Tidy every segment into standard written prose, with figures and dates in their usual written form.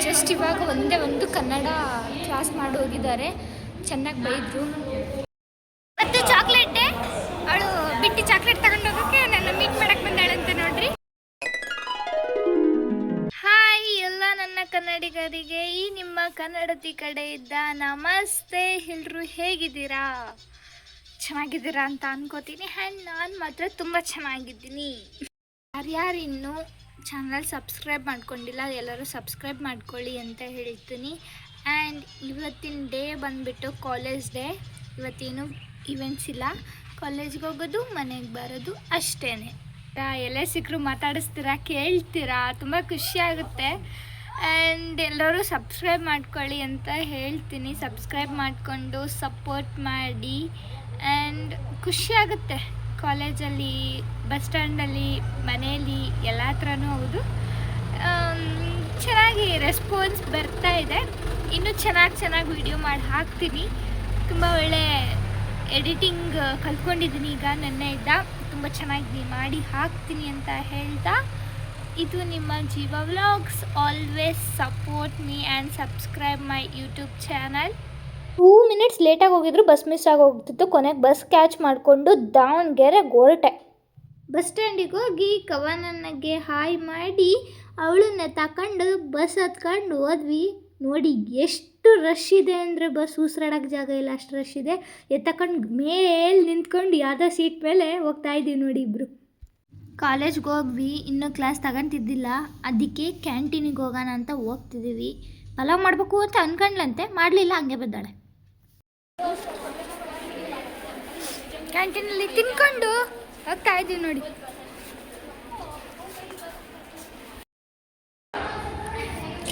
Just ಇವಾಗ ಒಂದು Kannada class ಮಾಡಿ ಹೋಗಿದ್ದಾರೆ. ಚೆನ್ನಾಗಿ ಬೈದರು. ಮತ್ತು ಚಾಕ್ಲೇಟ್ ಡೇ, ಅವಳು ಬಿಟ್ಟು ಚಾಕ್ಲೇಟ್ ತಗೊಂಡು ಹೋಗೋಕ್ಕೆ ನನ್ನ ಮೀಟ್ ಮಾಡಕ್ಕೆ ಬಂದಾಳಂತೆ ನೋಡ್ರಿ. ಹಾಯ್ ಎಲ್ಲ ನನ್ನ ಕನ್ನಡಿಗರಿಗೆ, ಈ ನಿಮ್ಮ ಕನ್ನಡತಿ ಕಡೆಯಿಂದ ನಮಸ್ತೆ. ಎಲ್ಲರೂ ಹೇಗಿದ್ದೀರಾ? ಚೆನ್ನಾಗಿದ್ದೀರಾ ಅಂತ ಅನ್ಕೋತೀನಿ. ಆ್ಯಂಡ್ ನಾನು ಮಾತ್ರ ತುಂಬ ಚೆನ್ನಾಗಿದ್ದೀನಿ. ಯಾರ್ಯಾರು ಇನ್ನೂ ಚಾನಲ್ ಸಬ್ಸ್ಕ್ರೈಬ್ ಮಾಡ್ಕೊಂಡಿಲ್ಲ ಎಲ್ಲರೂ ಸಬ್ಸ್ಕ್ರೈಬ್ ಮಾಡ್ಕೊಳ್ಳಿ ಅಂತ ಹೇಳ್ತೀನಿ. ಆ್ಯಂಡ್ ಇವತ್ತಿನ ಡೇ ಬಂದುಬಿಟ್ಟು ಕಾಲೇಜ್ ಡೇ. ಇವತ್ತೇನು ಇವೆಂಟ್ಸ್ ಇಲ್ಲ, ಕಾಲೇಜ್ಗೆ ಹೋಗೋದು ಮನೆಗೆ ಬರೋದು ಅಷ್ಟೇ. ಎಲ್ಲೇ ಸಿಕ್ಕರು ಮಾತಾಡಿಸ್ತೀರಾ, ಕೇಳ್ತೀರಾ, ತುಂಬ ಖುಷಿಯಾಗುತ್ತೆ. ಆ್ಯಂಡ್ ಎಲ್ಲರೂ ಸಬ್ಸ್ಕ್ರೈಬ್ ಮಾಡ್ಕೊಳ್ಳಿ ಅಂತ ಹೇಳ್ತೀನಿ. ಸಬ್ಸ್ಕ್ರೈಬ್ ಮಾಡಿಕೊಂಡು ಸಪೋರ್ಟ್ ಮಾಡಿ. ಆ್ಯಂಡ್ ಖುಷಿಯಾಗುತ್ತೆ. ಕಾಲೇಜಲ್ಲಿ, ಬಸ್ ಸ್ಟ್ಯಾಂಡಲ್ಲಿ, ಮನೆಯಲ್ಲಿ ಎಲ್ಲ ಥರನೂ ಹೌದು. ಚೆನ್ನಾಗಿ ರೆಸ್ಪಾನ್ಸ್ ಬರ್ತಾ ಇದೆ. ಇನ್ನೂ ಚೆನ್ನಾಗಿ ವಿಡಿಯೋ ಮಾಡಿ ಹಾಕ್ತೀನಿ. ತುಂಬ ಒಳ್ಳೆ ಎಡಿಟಿಂಗ್ ಕಲ್ತ್ಕೊಂಡಿದ್ದೀನಿ ಈಗ ನೆನ್ನೆಯಿಂದ. ತುಂಬ ಚೆನ್ನಾಗಿ ಮಾಡಿ ಹಾಕ್ತೀನಿ ಅಂತ ಹೇಳ್ತಾ, ಇದು ನಿಮ್ಮ ಜೀವ vlogs. Always support me and subscribe my YouTube channel. 2 minutes ಲೇಟಾಗಿ ಹೋಗಿದ್ರು, ಬಸ್ ಮಿಸ್ ಆಗಿ ಹೋಗ್ತಿತ್ತು. ಕೊನೆಗೆ ಬಸ್ ಕ್ಯಾಚ್ ಮಾಡಿಕೊಂಡು ದಾವಣಗೆರೆಗೆ ಹೊರಟೆ. ಬಸ್ ಸ್ಟ್ಯಾಂಡಿಗೆ ಹೋಗಿ ಕವನನಿಗೆ ಹಾಯ್ ಮಾಡಿ ಅವಳನ್ನ ತಗೊಂಡು ಬಸ್ ಹತ್ಕೊಂಡು ಹೋದ್ವಿ. ನೋಡಿ ಎಷ್ಟು ರಶ್ ಇದೆ ಅಂದರೆ, ಬಸ್ ಉಸಿರಾಡೋಕ್ಕೆ ಜಾಗ ಇಲ್ಲ, ಅಷ್ಟು ರಶ್ ಇದೆ. ಎತ್ತಕೊಂಡು ಮೇಲೆ ನಿಂತ್ಕೊಂಡು ಯಾವುದೋ ಸೀಟ್ ಮೇಲೆ ಹೋಗ್ತಾ ಇದ್ದೀವಿ ನೋಡಿ ಇಬ್ಬರು. ಕಾಲೇಜ್ಗೆ ಹೋಗ್ವಿ, ಇನ್ನೂ ಕ್ಲಾಸ್ ತಗೊಂತಿದ್ದಿಲ್ಲ. ಅದಕ್ಕೆ ಕ್ಯಾಂಟೀನಿಗೆ ಹೋಗೋಣ ಅಂತ ಹೋಗ್ತಿದ್ದೀವಿ. ಪಲಾವ್ ಮಾಡಬೇಕು ಅಂತ ಅಂದ್ಕೊಂಡ್ಲಂತೆ, ಮಾಡಲಿಲ್ಲ, ಹಂಗೆ ಬದ್ದಾಳೆ. ಕ್ಯಾಂಟೀನಲ್ಲಿ ತಿನ್ಕೊಂಡು ಹೋಗ್ತಾ ಇದ್ದೀವಿ ನೋಡಿ.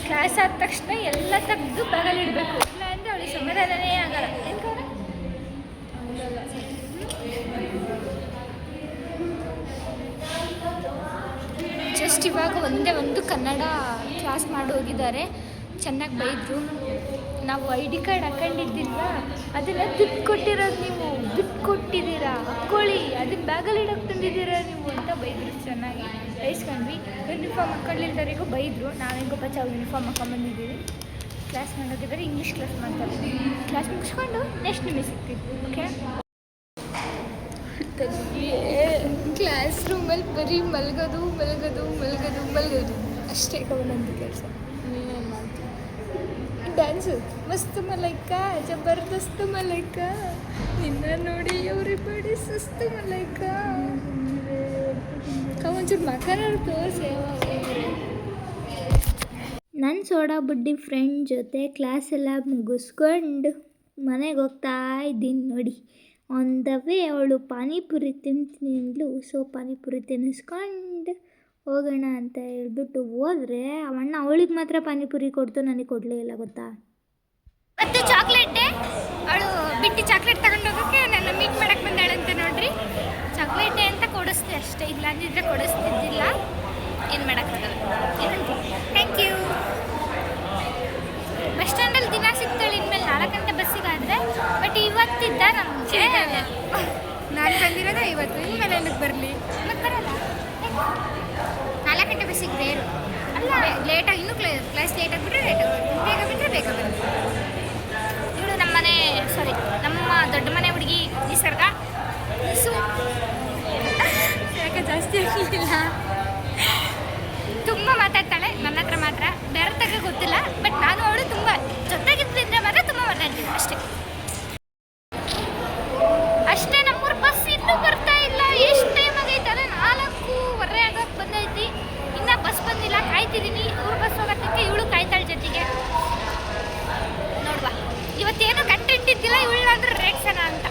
ಕ್ಲಾಸ್ ಆದ ತಕ್ಷಣ ಎಲ್ಲ ತೆಗೆದು ಬ್ಯಾಗಲ್ಲಿಡಬೇಕು, ಇಲ್ಲ ಅಂದರೆ ಅವಳಿಗೆ ಸಮಾಧಾನನೇ ಆಗಲ್ಲ. ಜಸ್ಟ್ ಇವಾಗ ಒಂದು ಕನ್ನಡ ಕ್ಲಾಸ್ ಮಾಡಿ ಹೋಗಿದ್ದಾರೆ. ಚೆನ್ನಾಗಿ ಬೈದರು. ನಾವು ID ಕಾರ್ಡ್ ಹಾಕೊಂಡಿದ್ದಿಲ್ವ, ಅದೆಲ್ಲ ದುಡ್ಡು ಕೊಟ್ಟಿರೋದು, ನೀವು ದುಡ್ಡು ಕೊಟ್ಟಿದ್ದೀರಾ, ಹಾಕ್ಕೊಳ್ಳಿ, ಅದನ್ನ ಬ್ಯಾಗಲ್ಲಿ ಇಡೋಕೆ ತಂದಿದ್ದೀರಾ ನೀವು ಅಂತ ಬೈದರು. ಚೆನ್ನಾಗಿ ಬೈಸ್ಕೊಂಡ್ವಿ. ಯೂನಿಫಾರ್ಮ್ ಹಾಕ್ಕೊಳ್ಳಿಲ್ದವರಿಗೂ ಬೈದರು. ನಾವೇಗೋ ಬಚಾವ್ ಯೂನಿಫಾರ್ಮ್ ಹಾಕೊಂಡ್ಬಂದಿದ್ದೀವಿ. ಕ್ಲಾಸ್ ಮಾಡೋದಿದ್ದಾರೆ, ಇಂಗ್ಲೀಷ್ ಕ್ಲಾಸ್ ಮಾಡ್ತಾರೆ. ಕ್ಲಾಸ್ ಮುಗಿಸ್ಕೊಂಡು ನೆಕ್ಸ್ಟ್ ನಿಮಗೆ ಸಿಗ್ತಿದ್ವಿ. ಓಕೆ, ಕ್ಲಾಸ್ ರೂಮಲ್ಲಿ ಬರೀ ಮಲಗೋದು ಅಷ್ಟೇ ಕವನಂದು ಕೆಲಸ. ನೀನೇನು ಮಾಡ್ತೀವಿ? ಡ್ಯಾನ್ಸು ಮಸ್ತ್ ಮಲೈಕ, ಜಬರ್ದಸ್ತ್ ಮಲೈಕ, ನಿನ್ನ ನೋಡಿ ಎವ್ರಿಬಡಿ ಸುಸ್ತು ಮಲೈಕ. ಒಂಚೂರು ಮಕ್ಕಳವ್ರು ತೋರಿಸಿ. ನನ್ನ ಸೋಡಾ ಬುಡ್ಡಿ ಫ್ರೆಂಡ್ ಜೊತೆ ಕ್ಲಾಸ್ ಎಲ್ಲ ಮುಗಿಸ್ಕೊಂಡು ಮನೆಗೆ ಹೋಗ್ತಾ ಇದ್ದೀನಿ ನೋಡಿ. ಆನ್ ದ ವೇ ಅವಳು ಪಾನಿಪುರಿ ತಿಂತಿದ್ಲು. ಸೊ ಪಾನಿಪುರಿ ತಿನ್ನಿಸ್ಕೊಂಡು ಹೋಗೋಣ ಅಂತ ಹೇಳ್ಬಿಟ್ಟು ಹೋದರೆ, ಅವಣ್ಣ ಅವಳಿಗೆ ಮಾತ್ರ ಪಾನಿಪುರಿ ಕೊಡ್ತು, ನನಗೆ ಕೊಡಲೇ ಇಲ್ಲ, ಗೊತ್ತಾ. ಮತ್ತು ಚಾಕ್ಲೇಟ್ ಡೇ, ಅವಳು ಬಿಟ್ಟು ಚಾಕ್ಲೇಟ್ ತಗೊಂಡು ಹೋಗೋಕ್ಕೆ ನನ್ನ ಮೀಟ್ ಮಾಡಕ್ಕೆ ಬಂದಾಳಂತೆ ನೋಡ್ರಿ. ಚಾಕ್ಲೇಟ್ ಡೇ ಅಂತ ಕೊಡಿಸ್ದೆ ಅಷ್ಟೇ, ಇಲ್ಲ ಅಂದಿದ್ರೆ ಕೊಡಿಸ್ತಿದ್ದಿಲ್ಲ. ಏನು ಮಾಡೋಕ್ಕಾಗಲ್ಲ. Thank you. ಬಸ್ ಸ್ಟ್ಯಾಂಡಲ್ಲಿ ದಿನ ಸಿಗ್ತಾಳೆ ಇನ್ಮೇಲೆ 4 ಗಂಟೆ ಬಸ್ಸಿಗಾದರೆ. ಬಟ್ ಇವತ್ತಿದ್ದ ನಮಗೆ ನಾನು ಬಂದಿರೋದು ಇವತ್ತು, ಇನ್ಮೇಲೆ ಏನಕ್ಕೆ ಬರಲಿ, ಮತ್ತೆ ಬರಲ್ಲ. 4 ಗಂಟೆ ಬಸ್ಸಿಗೆ ಬೇರು ಅಲ್ಲ, ಲೇಟಾಗಿ ಇನ್ನೂ ಕ್ಲಾಸ್ ಲೇಟಾಗಿ ಬಿಟ್ಟರೆ ಲೇಟಾಗಿ ಬರ್ತೀನಿ, ಬೇಗ ಬಿಟ್ಟರೆ ಬೇಗ ಬರ್ತೀನಿ. ಇವಳು ನಮ್ಮ ದೊಡ್ಡ ಮನೆ ಹುಡುಗಿ ನಿಸರ್ಗ. ಯಾಕೆ ಜಾಸ್ತಿ ಆಗಲಿಲ್ಲ, ತುಂಬ ಮಾತಾಡ್ತಾಳೆ ನನ್ನ ಹತ್ರ ಮಾತ್ರ, ಬೇರೆ ತಗ ಗೊತ್ತಿಲ್ಲ. ಬಟ್ ನಾನು ಅವಳು ತುಂಬ ಜೊತೆಗಿದ್ದರೆ ಮಾತ್ರ ತುಂಬ ಮಾತಾಡ್ತೀನಿ ಅಷ್ಟೇ. ನಮ್ಮೂರು ಬಸ್ ಇನ್ನೂ ಬರ್ತಾ ಇಲ್ಲ. ಎಷ್ಟು ಟೈಮ್ ಆಗೈತಲ್ಲ, 4:15 ಆಗೋಕ್ಕೆ ಬಂದೈತಿ, ಇನ್ನೂ ಬಸ್ ಬಂದಿಲ್ಲ. ಕಾಯ್ತಿದ್ದೀನಿ. ಇವ್ರು ಬಸ್ ಹೋಗೋದಕ್ಕೆ ಇವಳು ಕಾಯ್ತಾಳೆ ಜೊತೆಗೆ. ನೋಡುವ, ಇವತ್ತೇನು ಕಂಟೆಂಟ್ ಇದ್ದಿಲ್ಲ, ಇವಳಾದ್ರೂ ರೇಗ್ಸೋಣ ಅಂತ.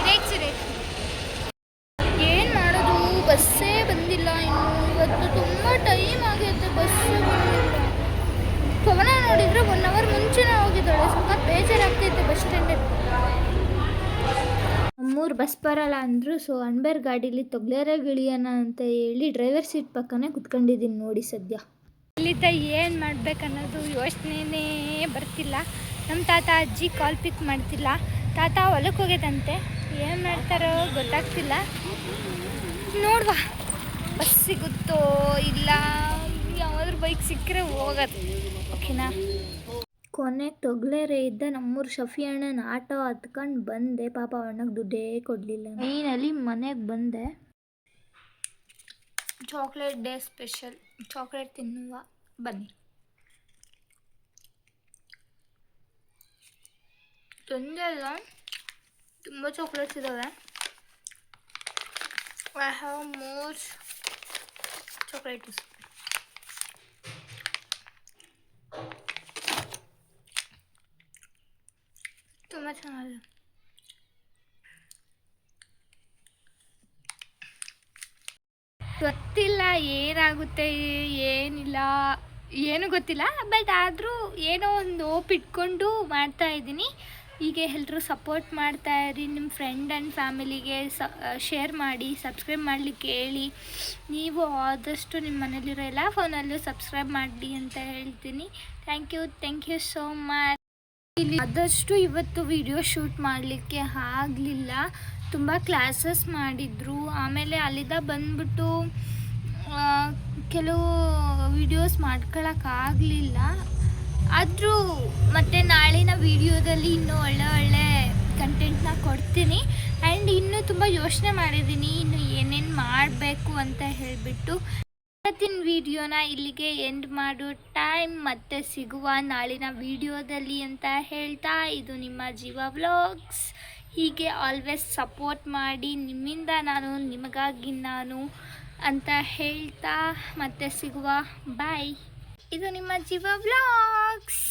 ರೇಗ್ಸಿ ಏನು ಮಾಡೋದು, ಬಸ್ಸೇ ಬಂದಿಲ್ಲ ಇನ್ನು. ಇವತ್ತು ತುಂಬ ಟೈಮ್ ಆಗೈತೆ, ಬಸ್ಸೇ ಬಂದಿಲ್ಲ. ಪವನ ನೋಡಿದರೆ 1 ಅವರ್ ಮುಂಚೆನೇ ಹೋಗಿದ್ದಾಳೆ. ಸ್ವಲ್ಪ ಬೇಜಾರಾಗ್ತೈತೆ ಬಸ್ ಸ್ಟ್ಯಾಂಡಲ್ಲಿ. ನಮ್ಮೂರು ಬಸ್ ಬರಲ್ಲ ಅಂದರು. ಸೊ ಅನ್ಬೇರ್ ಗಾಡೀಲಿ ತೊಗ್ಲೇರಾಗ ಇಳಿಯೋಣ ಅಂತ ಹೇಳಿ ಡ್ರೈವರ್ ಸೀಟ್ ಪಕ್ಕನೇ ಕುತ್ಕೊಂಡಿದ್ದೀನಿ ನೋಡಿ. ಸದ್ಯ ಇಲ್ಲಿದ್ದ ಏನು ಮಾಡ್ಬೇಕನ್ನೋದು ಯೋಚನೆನೇ ಬರ್ತಿಲ್ಲ. ನಮ್ಮ ತಾತ ಅಜ್ಜಿ ಕಾಲ್ ಪಿಕ್ ಮಾಡ್ತಿಲ್ಲ. ತಾತ ಹೊಲಕ್ಕೆ ಹೋಗ್ಯದಂತೆ, ಏನು ಮಾಡ್ತಾರೋ ಗೊತ್ತಾಗ್ತಿಲ್ಲ. ನೋಡುವ ಬಸ್ ಸಿಗುತ್ತೋ ಇಲ್ಲ, ಯಾವ್ದಾದ್ರು ಬೈಕ್ ಸಿಕ್ಕರೆ ಹೋಗೋದು, ಓಕೆನಾ. ಕೊನೆಗೆ ತೊಗ್ಲೇರೆ ಇದ್ದ ನಮ್ಮೂರು ಶಫಿ ಅಣ್ಣನ ಆಟೋ ಹತ್ಕೊಂಡು ಬಂದೆ. ಪಾಪ ಅಣ್ಣಗೆ ದುಡ್ಡೇ ಕೊಡಲಿಲ್ಲ. ಮೈನಲ್ಲಿ ಮನೆಗೆ ಬಂದೆ. ಚಾಕ್ಲೇಟ್ ಡೇ ಸ್ಪೆಷಲ್, ಚಾಕ್ಲೇಟ್ ತಿನ್ನುವ ಬನ್ನಿ. ತೊಂದರೆ ಇಲ್ಲ, ತುಂಬ ಚಾಕ್ಲೇಟ್ಸ್ ಇದ್ದಾವೆ. I have more chocolates. ತುಂಬ ಚೆನ್ನಾಗಿದೆ. ಗೊತ್ತಿಲ್ಲ ಏನಾಗುತ್ತೆ ಏನಿಲ್ಲ, ಏನು ಗೊತ್ತಿಲ್ಲ. ಬಟ್ ಆದರೂ ಏನೋ ಒಂದು ಹೋಪ್ ಇಟ್ಕೊಂಡು ಮಾಡ್ತಾಯಿದ್ದೀನಿ. ಹೀಗೆ ಎಲ್ಲರೂ ಸಪೋರ್ಟ್ ಮಾಡ್ತಾಯಿರಿ. ನಿಮ್ಮ ಫ್ರೆಂಡ್ ಆ್ಯಂಡ್ ಫ್ಯಾಮಿಲಿಗೆ ಶೇರ್ ಮಾಡಿ, ಸಬ್ಸ್ಕ್ರೈಬ್ ಮಾಡಲಿಕ್ಕೆ ಹೇಳಿ. ನೀವು ಆದಷ್ಟು ನಿಮ್ಮ ಮನೇಲಿರೋ ಎಲ್ಲ ಫೋನಲ್ಲೂ ಸಬ್ಸ್ಕ್ರೈಬ್ ಮಾಡಿ ಅಂತ ಹೇಳ್ತೀನಿ. Thank you so much. ಇಲ್ಲಿ ಆದಷ್ಟು ಇವತ್ತು ವಿಡಿಯೋ ಶೂಟ್ ಮಾಡಲಿಕ್ಕೆ ಆಗಲಿಲ್ಲ, ತುಂಬ ಕ್ಲಾಸಸ್ ಮಾಡಿದರು. ಆಮೇಲೆ ಅಲ್ಲಿಂದ ಬಂದ್ಬಿಟ್ಟು ಕೆಲವು ವಿಡಿಯೋಸ್ ಮಾಡ್ಕೊಳಕ್ಕಾಗಲಿಲ್ಲ. ಆದರೂ ಮತ್ತು ನಾಳಿನ ವಿಡಿಯೋದಲ್ಲಿ ಇನ್ನೂ ಒಳ್ಳೆ ಕಂಟೆಂಟ್ನ ಕೊಡ್ತೀನಿ. ಆ್ಯಂಡ್ ಇನ್ನೂ ತುಂಬ ಯೋಚನೆ ಮಾಡಿದ್ದೀನಿ ಇನ್ನು ಏನೇನು ಮಾಡಬೇಕು ಅಂತ ಹೇಳಿಬಿಟ್ಟು. ಇವತ್ತಿನ ವಿಡಿಯೋನ ಇಲ್ಲಿಗೆ ಎಂಡ್ ಮಾಡೋ ಟೈಮ್. ಮತ್ತೆ ಸಿಗುವ ನಾಳಿನ ವಿಡಿಯೋದಲ್ಲಿ ಅಂತ ಹೇಳ್ತಾ, ಇದು ನಿಮ್ಮ ಜೀವ ವ್ಲಾಗ್ಸ್. ಹೀಗೆ ಆಲ್ವೇಸ್ ಸಪೋರ್ಟ್ ಮಾಡಿ. ನಿಮ್ಮಿಂದ ನಾನು, ನಿಮಗಾಗಿ ನಾನು ಅಂತ ಹೇಳ್ತಾ ಮತ್ತೆ ಸಿಗುವ. ಬಾಯ್. ಇದು ನಿಮ್ಮ ಜೀವ ವ್ಲಾಗ್ಸ್.